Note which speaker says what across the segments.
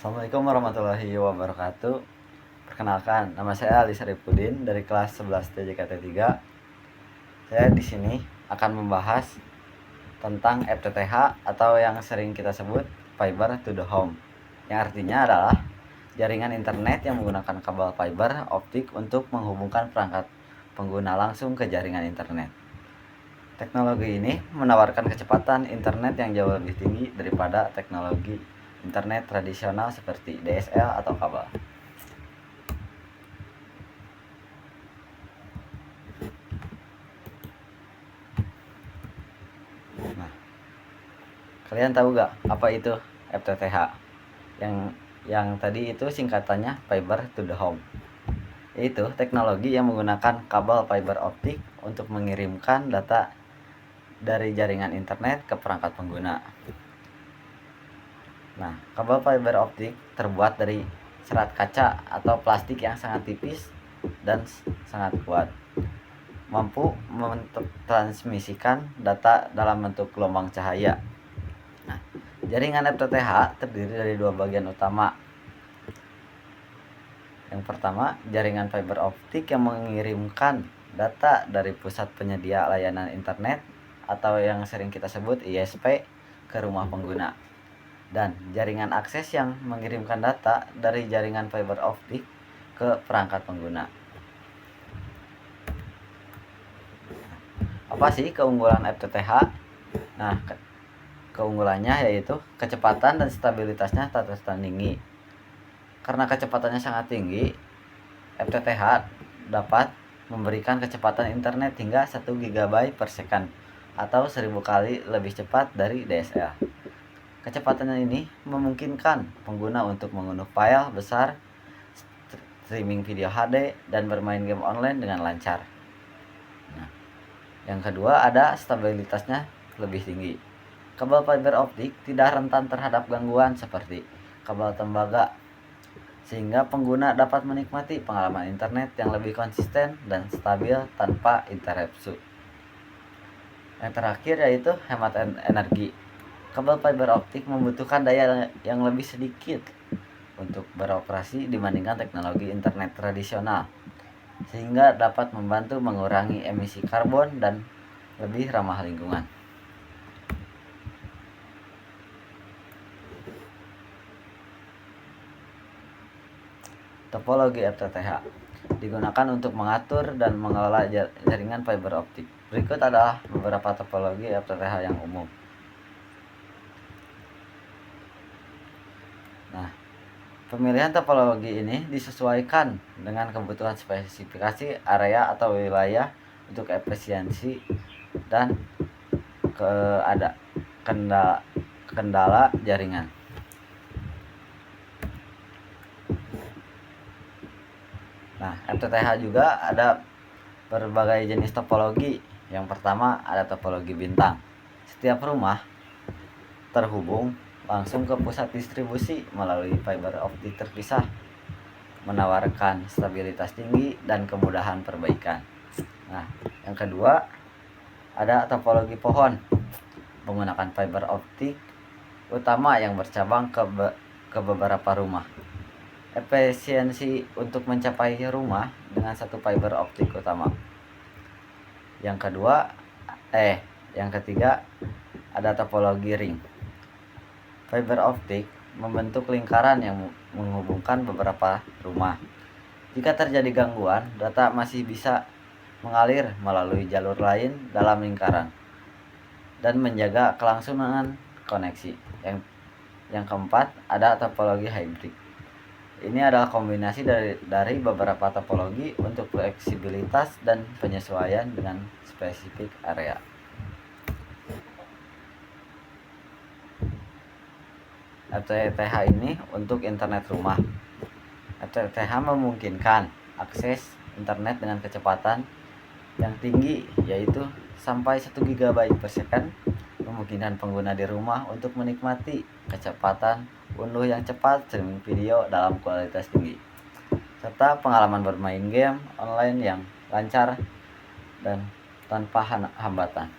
Speaker 1: Assalamualaikum warahmatullahi wabarakatuh. Perkenalkan, nama saya Ali Saripudin dari kelas 11 TJKT 3. Saya di sini akan membahas tentang FTTH atau yang sering kita sebut Fiber to the Home, yang artinya adalah jaringan internet yang menggunakan kabel fiber optik untuk menghubungkan perangkat pengguna langsung ke jaringan internet. Teknologi ini menawarkan kecepatan internet yang jauh lebih tinggi daripada teknologi internet tradisional seperti DSL atau kabel. Nah, kalian tahu gak apa itu FTTH? Yang tadi itu singkatannya Fiber to the Home. Yaitu teknologi yang menggunakan kabel fiber optik untuk mengirimkan data dari jaringan internet ke perangkat pengguna. Nah, kabel fiber optik terbuat dari serat kaca atau plastik yang sangat tipis dan sangat kuat, mampu mentransmisikan data dalam bentuk gelombang cahaya. Nah, jaringan FTTH terdiri dari dua bagian utama. Yang pertama, jaringan fiber optik yang mengirimkan data dari pusat penyedia layanan internet atau yang sering kita sebut ISP ke rumah pengguna. Dan jaringan akses yang mengirimkan data dari jaringan fiber optik ke perangkat pengguna. Apa sih keunggulan FTTH? Nah, keunggulannya yaitu kecepatan dan stabilitasnya tak tertandingi. Karena kecepatannya sangat tinggi, FTTH dapat memberikan kecepatan internet hingga 1 GB per second atau 1000 kali lebih cepat dari DSL. Kecepatannya ini memungkinkan pengguna untuk mengunduh file besar, streaming video HD, dan bermain game online dengan lancar. Nah, yang kedua ada stabilitasnya lebih tinggi. Kabel fiber optik tidak rentan terhadap gangguan seperti kabel tembaga, sehingga pengguna dapat menikmati pengalaman internet yang lebih konsisten dan stabil tanpa interupsi. Yang terakhir yaitu hemat energi. Kabel fiber optik membutuhkan daya yang lebih sedikit untuk beroperasi dibandingkan teknologi internet tradisional, sehingga dapat membantu mengurangi emisi karbon dan lebih ramah lingkungan. Topologi FTTH digunakan untuk mengatur dan mengelola jaringan fiber optik. Berikut adalah beberapa topologi FTTH yang umum. Nah, pemilihan topologi ini disesuaikan dengan kebutuhan spesifikasi area atau wilayah untuk efisiensi dan kendala jaringan. Nah, FTTH juga ada berbagai jenis topologi. Yang pertama ada topologi bintang. Setiap rumah terhubung langsung ke pusat distribusi melalui fiber optik terpisah, menawarkan stabilitas tinggi dan kemudahan perbaikan. Nah, yang kedua ada topologi pohon, menggunakan fiber optik utama yang bercabang ke beberapa rumah. Efisiensi untuk mencapai rumah dengan satu fiber optik utama. Yang ketiga ada topologi ring. Fiber optik membentuk lingkaran yang menghubungkan beberapa rumah. Jika terjadi gangguan, data masih bisa mengalir melalui jalur lain dalam lingkaran dan menjaga kelangsungan koneksi. Yang keempat ada topologi hybrid. Ini adalah kombinasi dari beberapa topologi untuk fleksibilitas dan penyesuaian dengan spesifik area. FTTH ini untuk internet rumah. FTTH memungkinkan akses internet dengan kecepatan yang tinggi, yaitu sampai 1 GB per second, memungkinkan pengguna di rumah untuk menikmati kecepatan unduh yang cepat, streaming video dalam kualitas tinggi, serta pengalaman bermain game online yang lancar dan tanpa hambatan.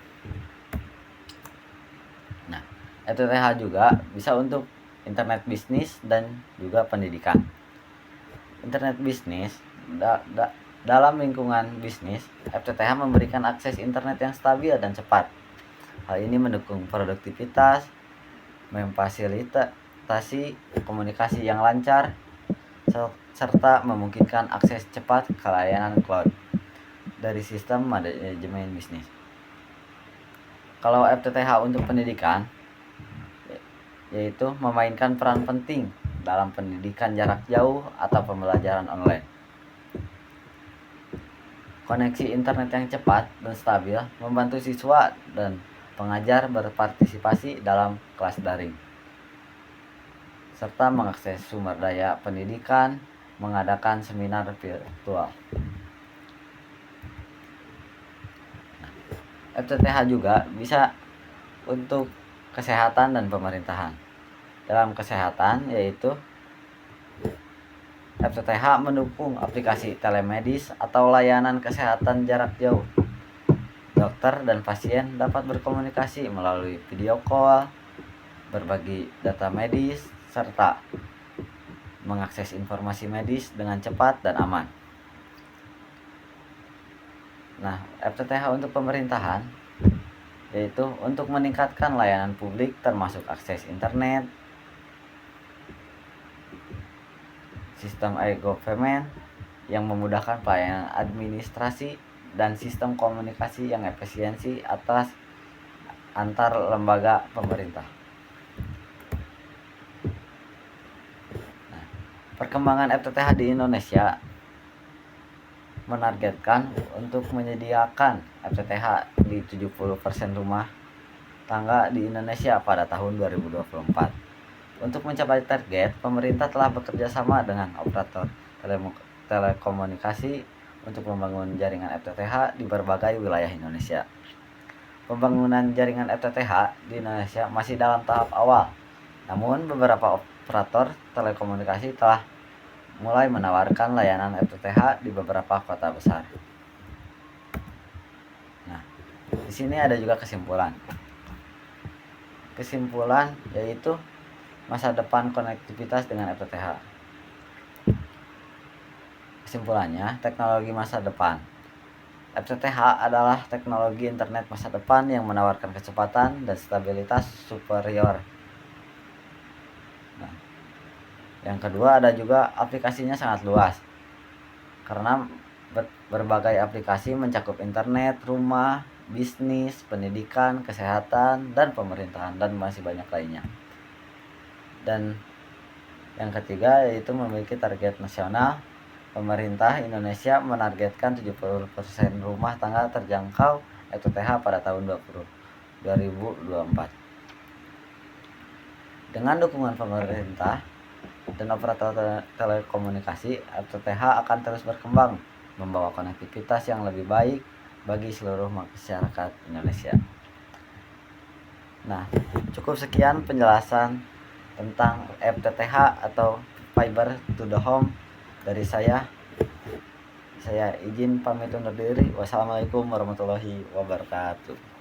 Speaker 1: Nah, FTTH juga bisa untuk internet bisnis dan juga pendidikan. Internet bisnis dalam lingkungan bisnis, FTTH memberikan akses internet yang stabil dan cepat. Hal ini mendukung produktivitas, memfasilitasi komunikasi yang lancar, serta memungkinkan akses cepat ke layanan cloud dari sistem manajemen bisnis. Kalau FTTH untuk pendidikan, yaitu memainkan peran penting dalam pendidikan jarak jauh atau pembelajaran online. Koneksi internet yang cepat dan stabil membantu siswa dan pengajar berpartisipasi dalam kelas daring, serta mengakses sumber daya pendidikan, mengadakan seminar virtual. FTTH juga bisa untuk kesehatan dan pemerintahan. Dalam kesehatan, yaitu FTTH mendukung aplikasi telemedis atau layanan kesehatan jarak jauh. Dokter dan pasien dapat berkomunikasi melalui video call, berbagi data medis, serta mengakses informasi medis dengan cepat dan aman. Nah, FTTH untuk pemerintahan, yaitu untuk meningkatkan layanan publik termasuk akses internet, sistem e-government yang memudahkan pelayanan administrasi, dan sistem komunikasi yang efisiensi atas antar lembaga pemerintah. Nah, perkembangan FTTH di Indonesia menargetkan untuk menyediakan FTTH di 70% rumah tangga di Indonesia pada tahun 2024. Untuk mencapai target, pemerintah telah bekerja sama dengan operator telekomunikasi untuk membangun jaringan FTTH di berbagai wilayah Indonesia. Pembangunan jaringan FTTH di Indonesia masih dalam tahap awal, namun beberapa operator telekomunikasi telah mulai menawarkan layanan FTTH di beberapa kota besar. Nah, di sini ada juga kesimpulan. Kesimpulan yaitu masa depan konektivitas dengan FTTH. Kesimpulannya, teknologi masa depan. FTTH adalah teknologi internet masa depan yang menawarkan kecepatan dan stabilitas superior. Nah, yang kedua, ada juga aplikasinya sangat luas. Karena berbagai aplikasi mencakup internet, rumah, bisnis, pendidikan, kesehatan, dan pemerintahan, dan masih banyak lainnya. Dan yang ketiga yaitu memiliki target nasional. Pemerintah Indonesia menargetkan 70% rumah tangga terjangkau FTTH pada tahun 2024. Dengan dukungan pemerintah dan operator telekomunikasi, FTTH akan terus berkembang, membawa konektivitas yang lebih baik bagi seluruh masyarakat Indonesia. Nah, cukup sekian penjelasan tentang FTTH atau Fiber to the Home dari saya. Saya izin pamit undur diri. Wassalamualaikum warahmatullahi wabarakatuh.